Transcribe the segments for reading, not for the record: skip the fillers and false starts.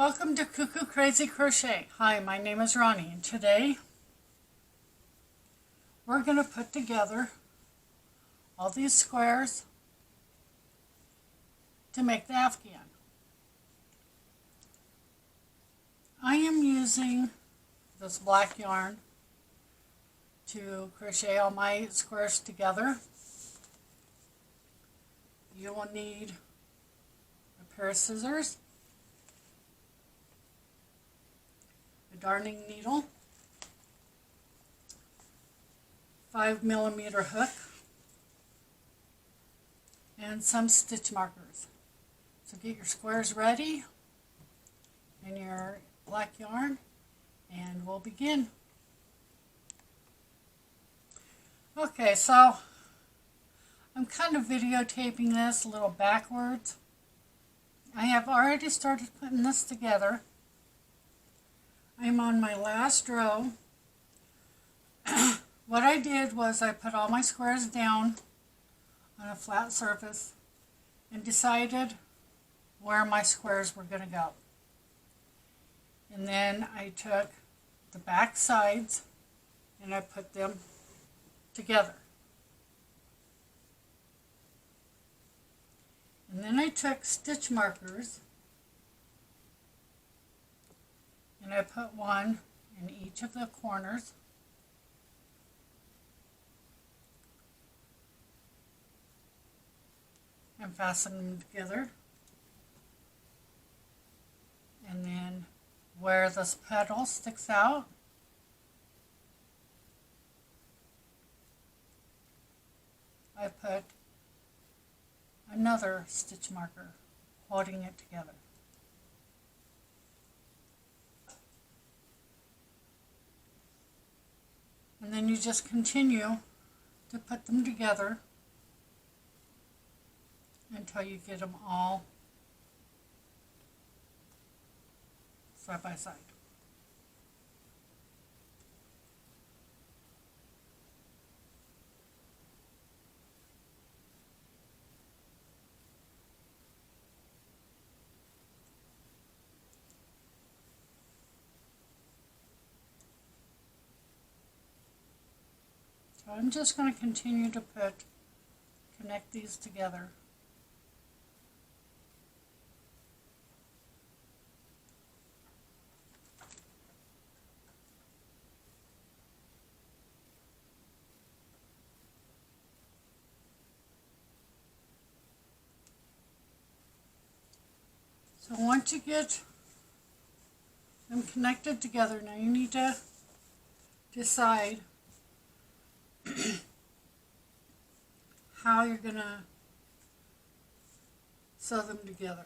Welcome to Cuckoo Crazy Crochet. Hi, my name is Ronnie, and today we're going to put together all these squares to make the Afghan. I am using this black yarn to crochet all my squares together. You will need a pair of scissors, a darning needle, 5mm hook, and some stitch markers. So get your squares ready and your black yarn, and we'll begin. Okay, so I'm kind of videotaping this a little backwards. I have already started putting this together. I'm on my last row. What I did was I put all my squares down on a flat surface and decided where my squares were going to go. And then I took the back sides and I put them together. And then I took stitch markers and I put one in each of the corners. And fasten them together. And then where this petal sticks out, I put another stitch marker holding it together. And then you just continue to put them together until you get them all side by side. So I'm just going to continue to connect these together. So once you get them connected together, now you need to decide how you're going to sew them together.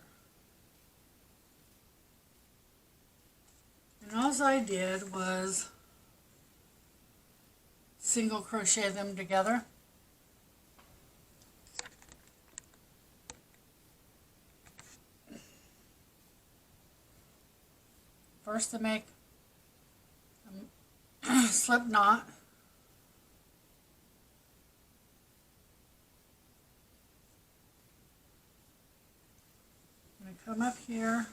And all I did was single crochet them together. First, to make a slip knot. I'm going to come up here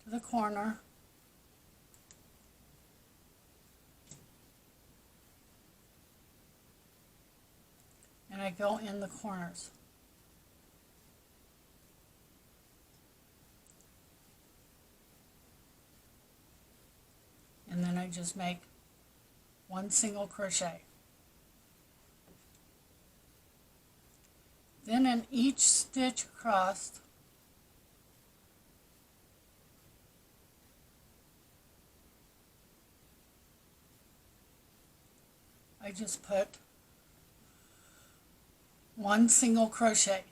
to the corner. And I go in the corners. And then I just make one single crochet. Then in each stitch across, I just put one single crochet,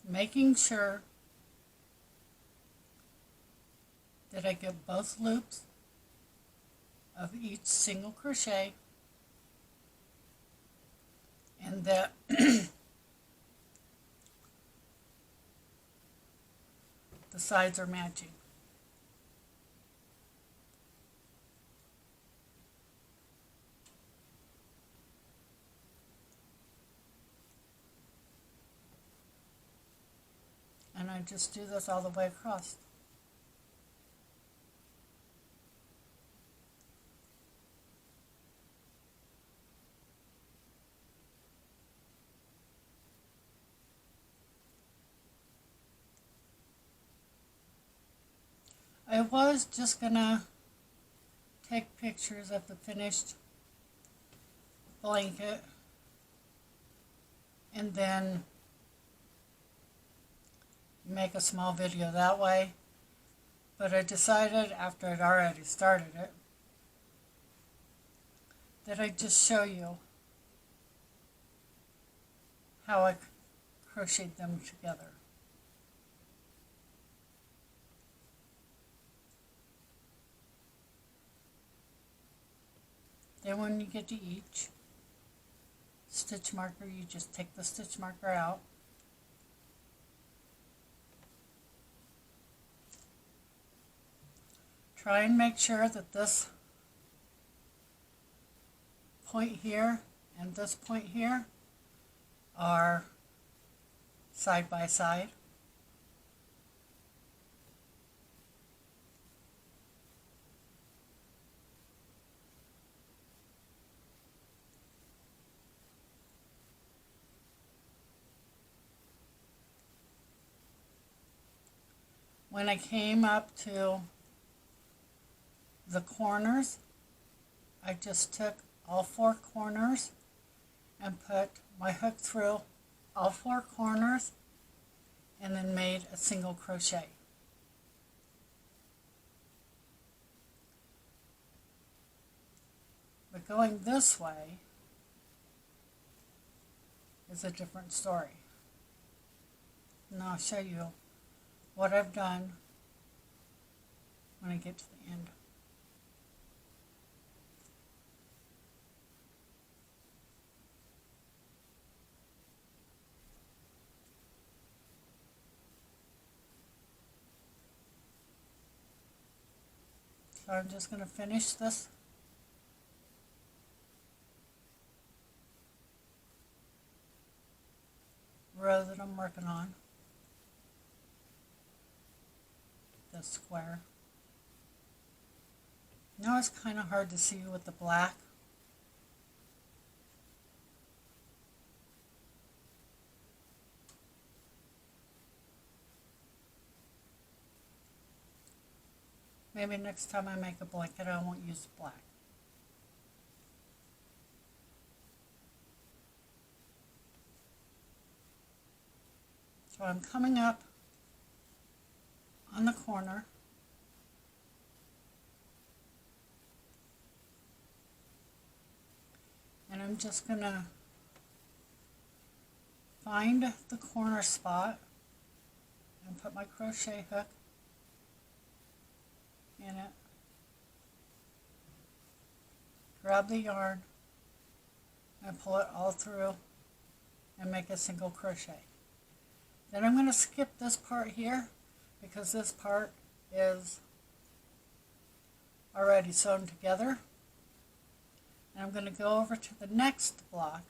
making sure that I get both loops of each single crochet and that the sides are matching. just do this all the way across. I was just gonna take pictures of the finished blanket and then make a small video that way, but I decided after I'd already started it that I'd just show you how I crocheted them together. Then when you get to each stitch marker, you just take the stitch marker out. Try and make sure that this point here and this point here are side by side. When I came up to the corners, I just took all 4 corners and put my hook through all 4 corners and then made a single crochet. But going this way is a different story. And I'll show you what I've done when I get to the end. So I'm just going to finish this row that I'm working on, this square. Now it's kind of hard to see with the black. Maybe next time I make a blanket I won't use black. So I'm coming up on the corner and I'm just going to find the corner spot and put my crochet hook in it, grab the yarn and pull it all through and make a single crochet. Then I'm going to skip this part here because this part is already sewn together. And I'm going to go over to the next block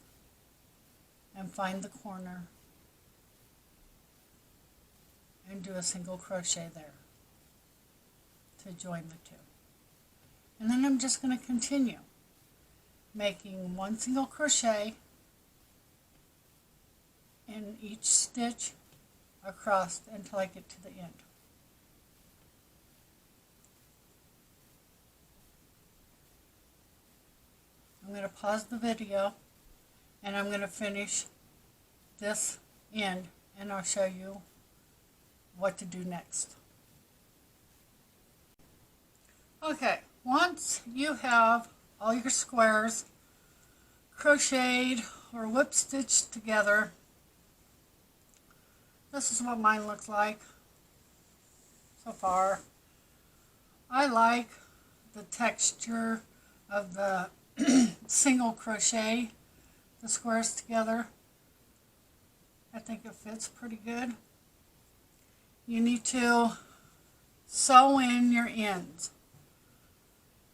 and find the corner and do a single crochet there to join the two. And then I'm just going to continue making one single crochet in each stitch across until I get to the end. I'm going to pause the video and I'm going to finish this end and I'll show you what to do next. Okay, once you have all your squares crocheted or whip stitched together, this is what mine looks like so far. I like the texture of the single crochet, the squares together. I think it fits pretty good. You need to sew in your ends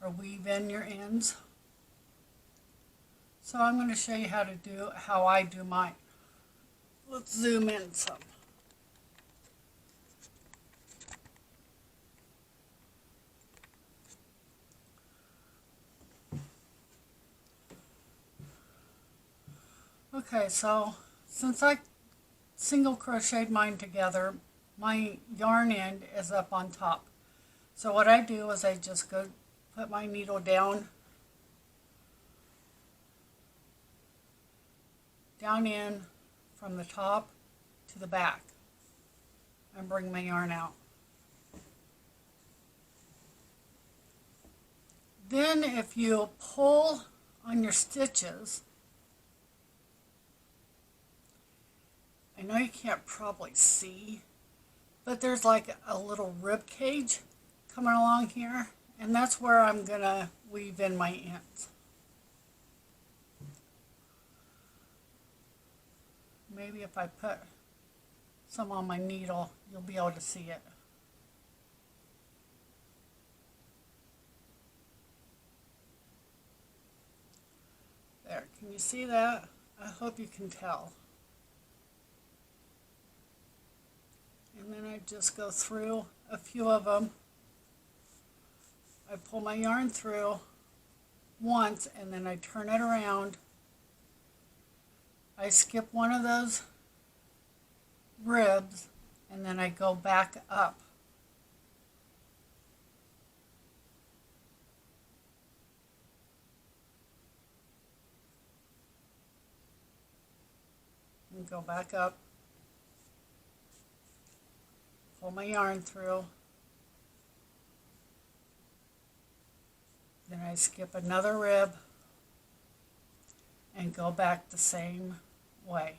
or weave in your ends. So I'm going to show you how I do mine. Let's zoom in some. Okay, so since I single crocheted mine together, my yarn end is up on top. So what I do is I just go put my needle down in from the top to the back and bring my yarn out. Then if you pull on your stitches, I know you can't probably see, but there's like a little rib cage coming along here, and that's where I'm gonna weave in my ends. Maybe if I put some on my needle, you'll be able to see it. There, can you see that? I hope you can tell. And then I just go through a few of them. I pull my yarn through once and then I turn it around. I skip one of those ribs and then I go back up. And go back up. Pull my yarn through. Then I skip another rib and go back the same way.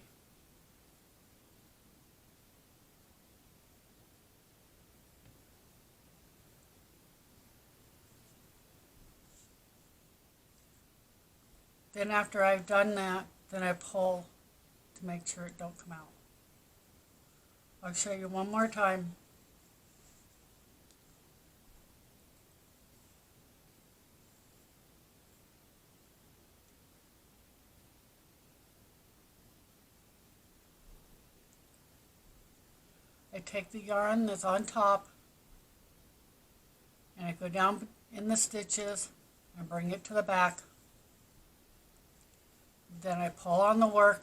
Then after I've done that, then I pull to make sure it don't come out. I'll show you one more time. I take the yarn that's on top and I go down in the stitches and bring it to the back. Then I pull on the work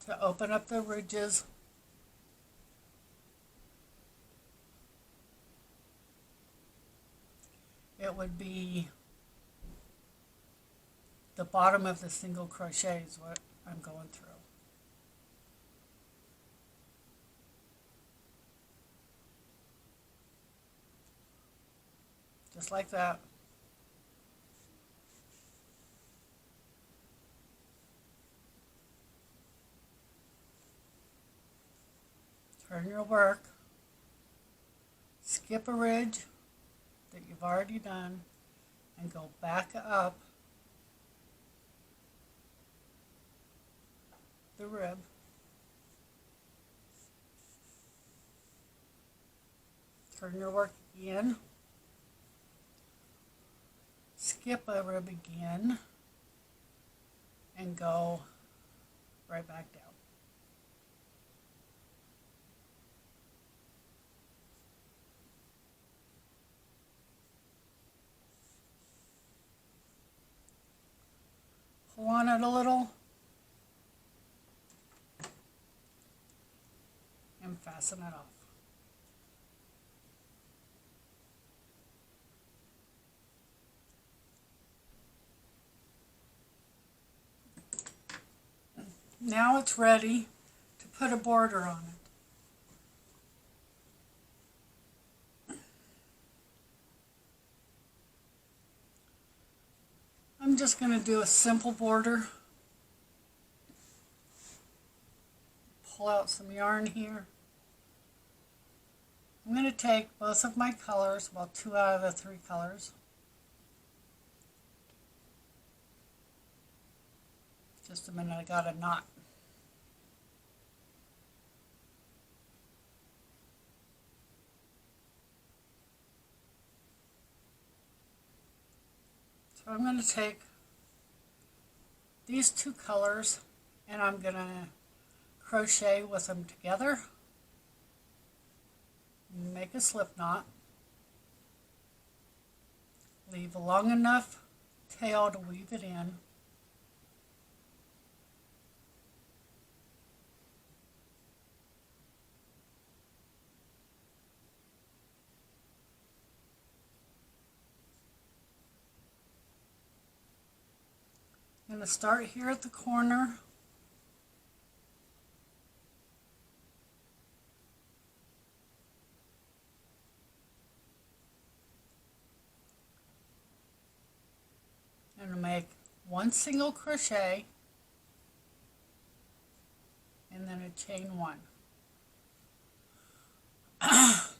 to open up the ridges. It would be the bottom of the single crochet is what I'm going through. Just like that. Turn your work, skip a ridge that you've already done, and go back up the rib. Turn your work again, skip a rib again, and go right back down. Pull on it a little and fasten it off. Now it's ready to put a border on it. I'm just going to do a simple border. Pull out some yarn here. I'm going to take both of my colors, well, 2 out of the 3 colors. Just a minute, I got a knot. So I'm going to take these 2 colors and I'm going to crochet with them together. Make a slip knot. Leave a long enough tail to weave it in. I'm going to start here at the corner. And make one single crochet and then a chain one.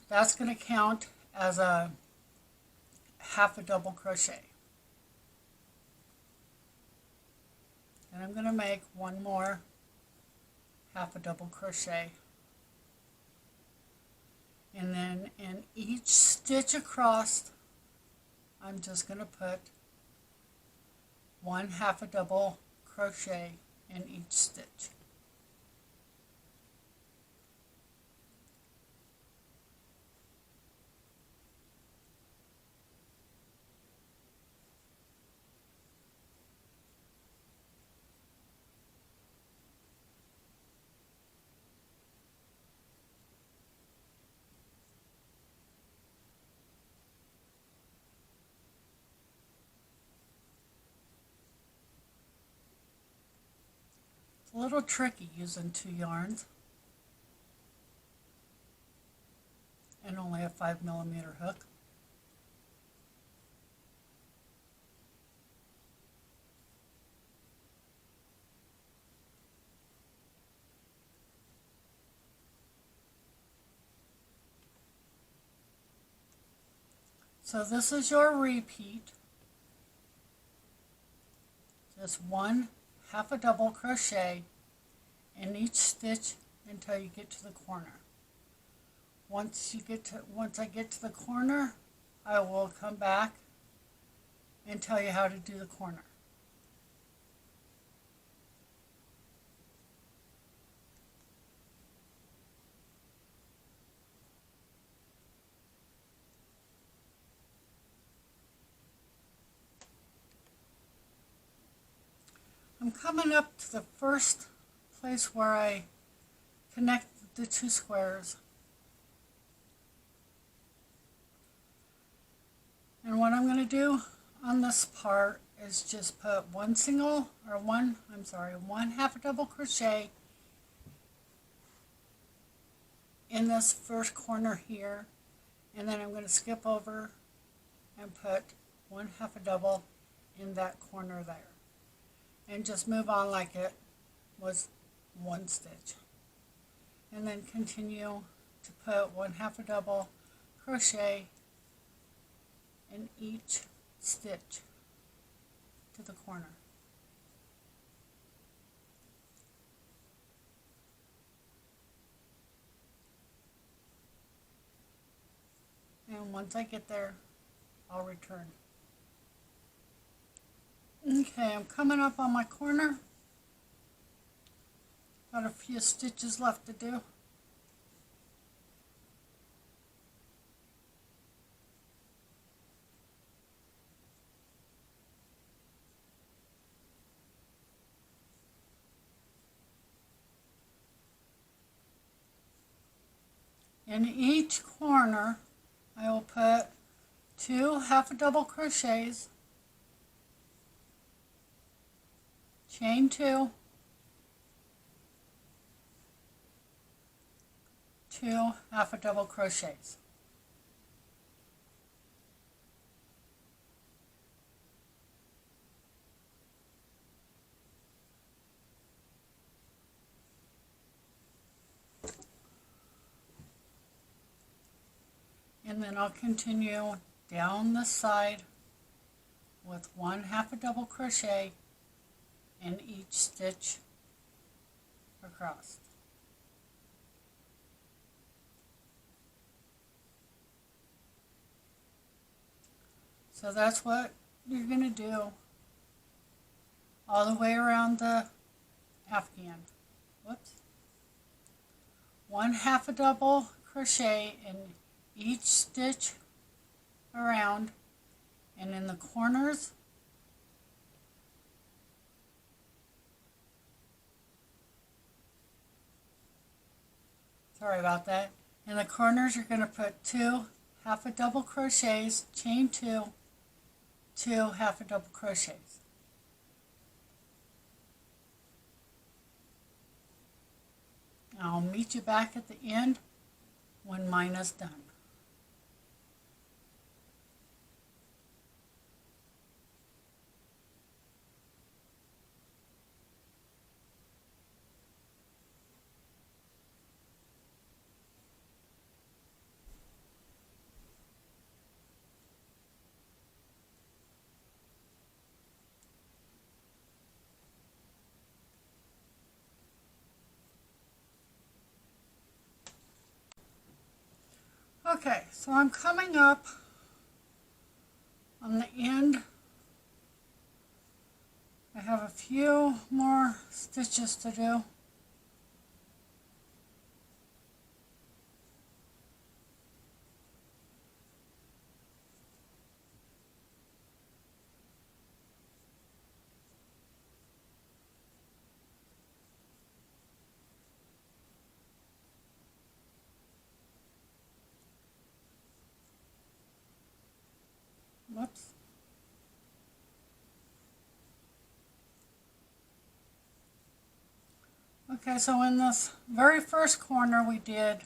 That's going to count as a half a double crochet. And I'm going to make one more half a double crochet. And then in each stitch across, I'm just going to put one half a double crochet in each stitch. It's a little tricky using 2 yarns and only a 5mm hook. So this is your repeat. Just one half a double crochet in each stitch until you get to the corner. Once I get to the corner, I will come back and tell you how to do the corner. I'm coming up to the first place where I connect the 2 squares. And what I'm going to do on this part is just put one half a double crochet in this first corner here, and then I'm going to skip over and put one half a double in that corner there. And just move on like it was one stitch. And then continue to put one half a double crochet in each stitch to the corner. And once I get there, I'll return. Okay, I'm coming up on my corner. Got a few stitches left to do. In each corner, I will put 2 half a double crochets, chain 2, 2 half a double crochets. And then I'll continue down the side with 1 half a double crochet in each stitch across. So that's what you're going to do all the way around the Afghan. Whoops. 1 half a double crochet in each stitch around, and in the corners Sorry about that. In the corners you're going to put 2 half a double crochets, chain 2, 2 half a double crochets. I'll meet you back at the end when mine is done. Okay, so I'm coming up on the end. I have a few more stitches to do. Whoops. Okay, so in this very first corner we did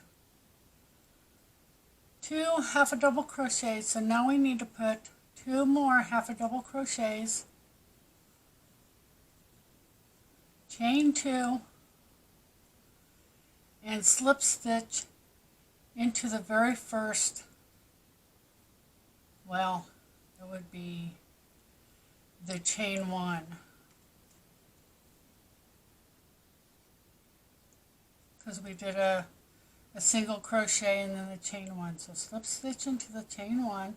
2 half a double crochets, so now we need to put 2 more half a double crochets, chain 2, and slip stitch into the very first, well, it would be the chain 1. Because we did a single crochet and then the chain 1. So slip stitch into the chain 1.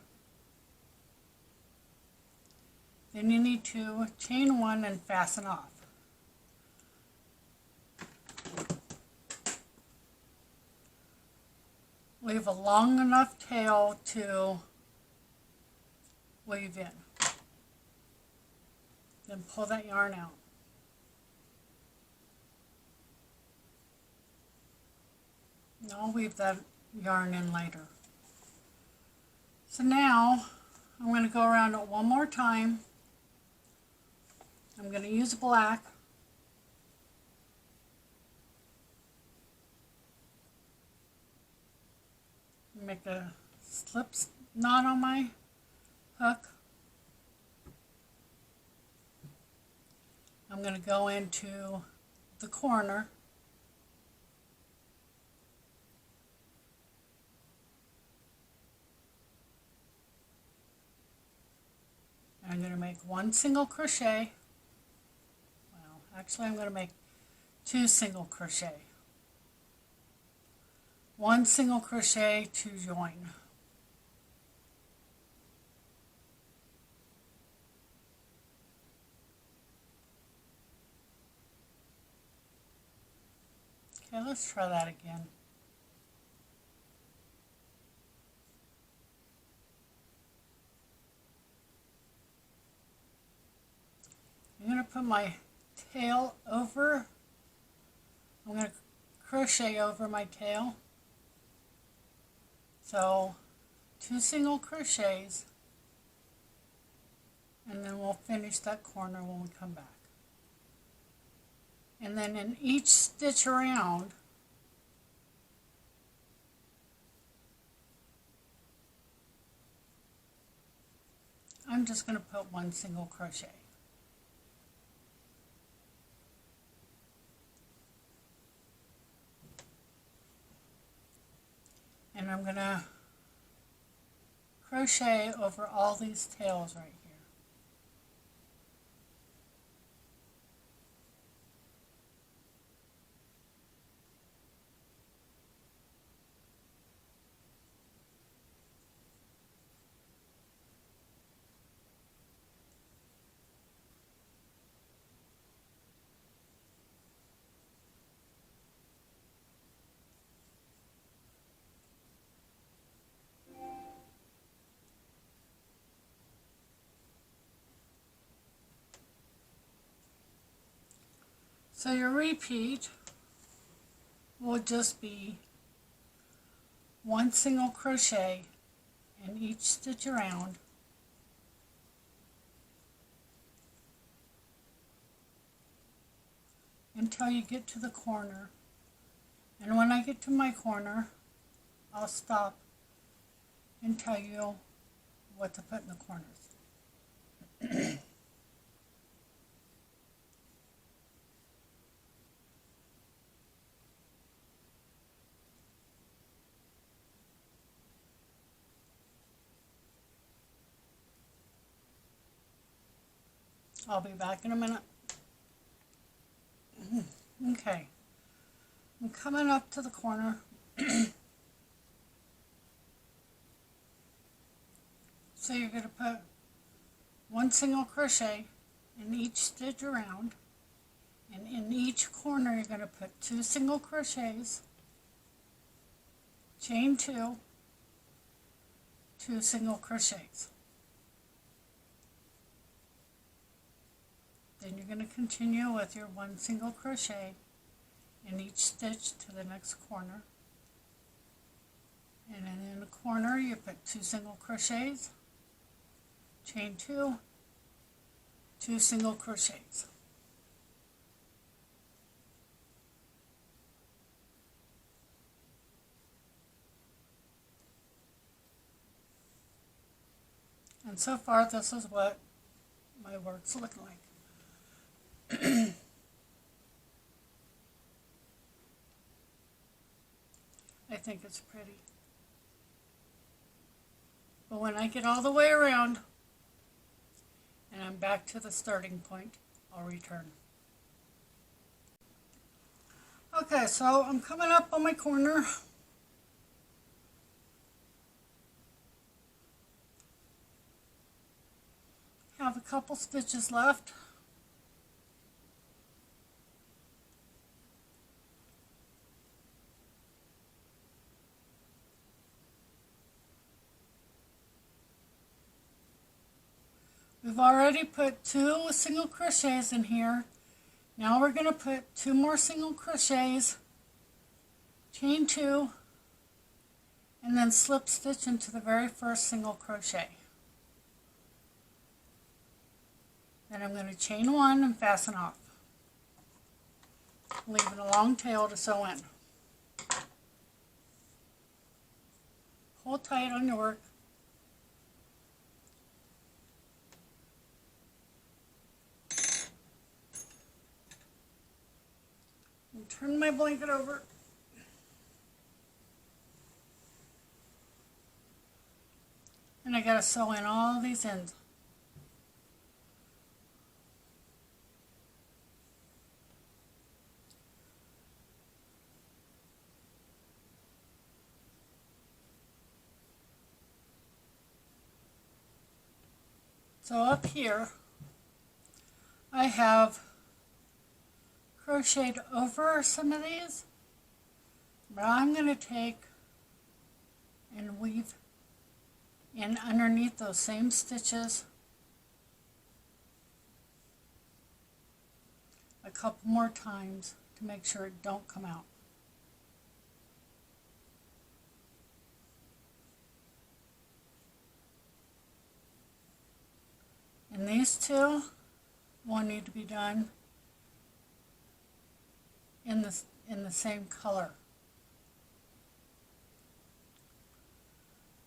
Then you need to chain 1 and fasten off. Leave a long enough tail to weave in. Then pull that yarn out. And I'll weave that yarn in later. So now I'm going to go around it one more time. I'm going to use black. Make a slip knot on my hook. I'm going to go into the corner. I'm going to make 1 single crochet. Well, actually I'm going to make 2 single crochet. 1 single crochet to join. Okay, let's try that again. I'm going to put my tail over, I'm going to crochet over my tail. So 2 single crochets, and then we'll finish that corner when we come back. And then in each stitch around, I'm just going to put 1 single crochet. And I'm going to crochet over all these tails right here. So your repeat will just be one single crochet in each stitch around, until you get to the corner. And when I get to my corner, I'll stop and tell you what to put in the corners. I'll be back in a minute. Okay, I'm coming up to the corner. So you're going to put one single crochet in each stitch around, and in each corner you're going to put 2 single crochets, chain 2, 2 single crochets. Then you're going to continue with your 1 single crochet in each stitch to the next corner. And then in the corner you put 2 single crochets, chain 2, 2 single crochets. And so far this is what my work's looking like. I think it's pretty. But when I get all the way around and I'm back to the starting point, I'll return. Okay, so I'm coming up on my corner. Have a couple stitches left. We've already put 2 single crochets in here. Now we're going to put 2 more single crochets, chain 2, and then slip stitch into the very first single crochet. Then I'm going to chain 1 and fasten off, leaving a long tail to sew in. Hold tight on your work. And turn my blanket over. And I gotta sew in all these ends. So up here, I have crocheted over some of these, but I'm going to take and weave in underneath those same stitches a couple more times to make sure it don't come out. And these two will need to be done in the same color.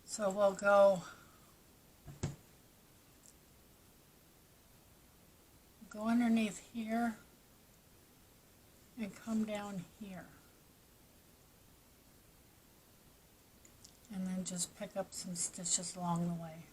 So we'll go underneath here and come down here. And then just pick up some stitches along the way.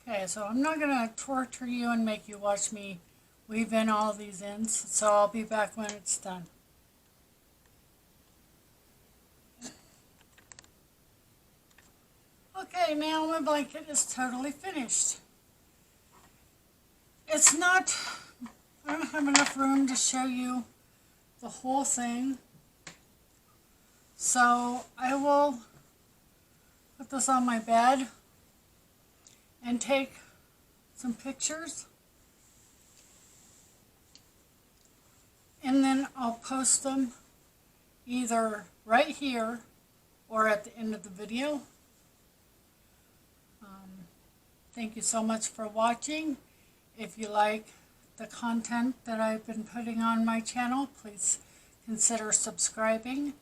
Okay, so I'm not going to torture you and make you watch me weave in all these ends, so I'll be back when it's done. Okay, now my blanket is totally finished. It's not, I don't have enough room to show you the whole thing, so I will put this on my bed and take some pictures, and then I'll post them either right here or at the end of the video. Thank you so much for watching. If you like the content that I've been putting on my channel, please consider subscribing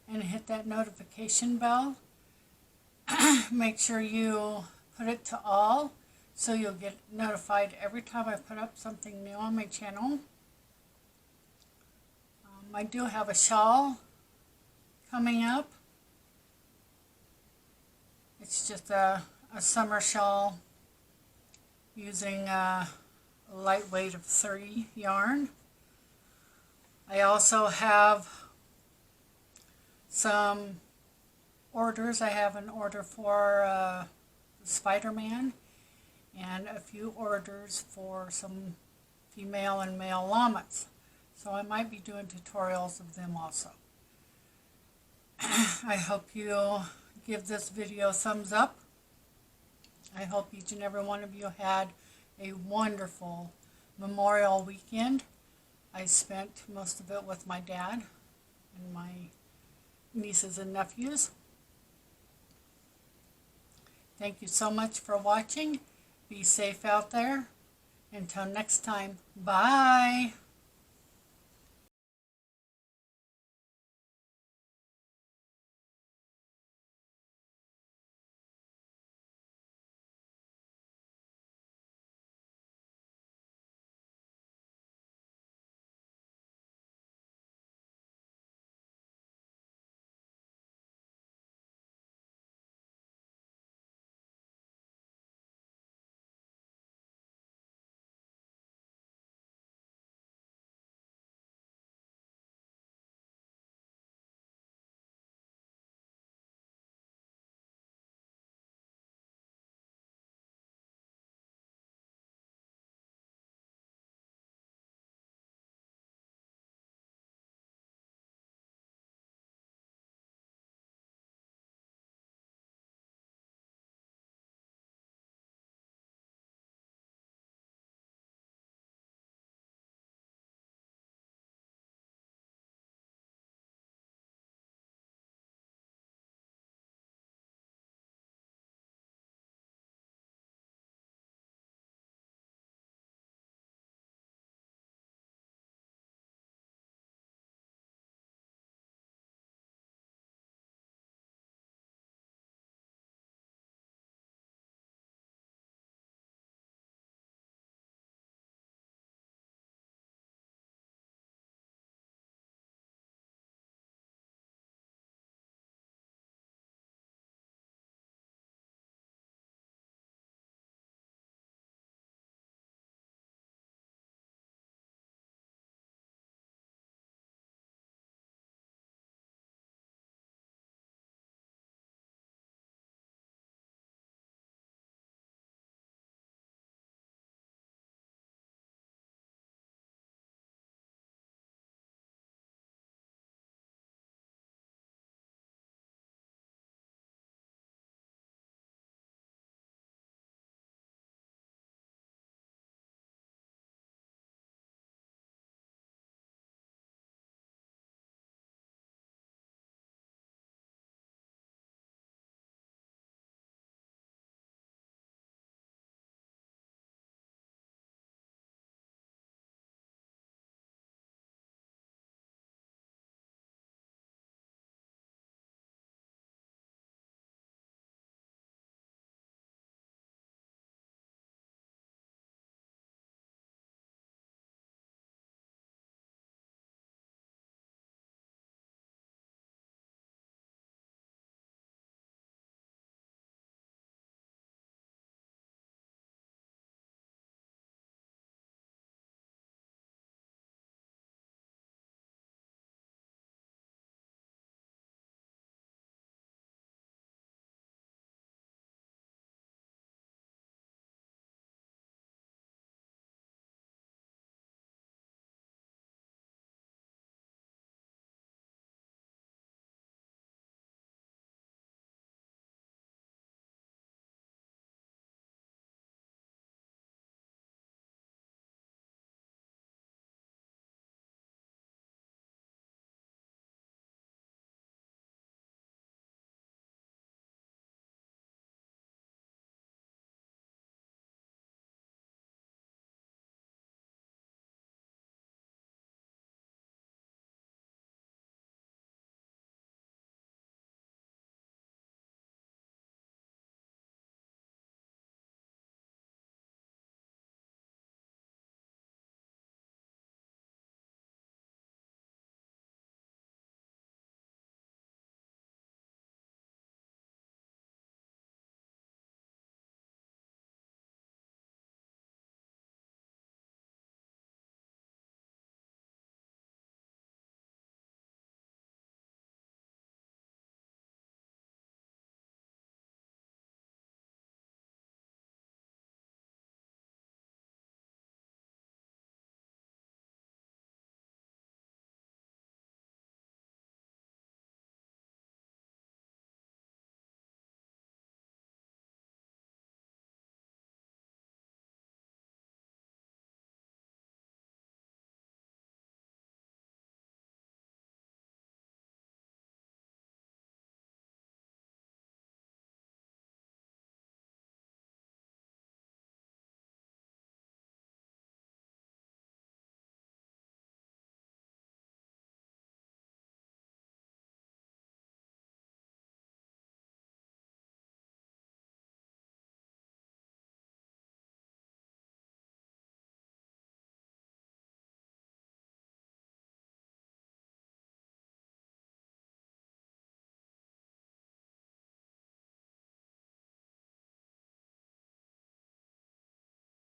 and hit that notification bell. Make sure you put it to all so you'll get notified every time I put up something new on my channel. I do have a shawl coming up. It's just a summer shawl using a lightweight of 30 yarn. I also have some orders. I have an order for Spider-Man and a few orders for some female and male llamas. So I might be doing tutorials of them also. I hope you give this video a thumbs up. I hope each and every one of you had a wonderful Memorial weekend. I spent most of it with my dad and my nieces and nephews. Thank you so much for watching. Be safe out there. Until next time, bye.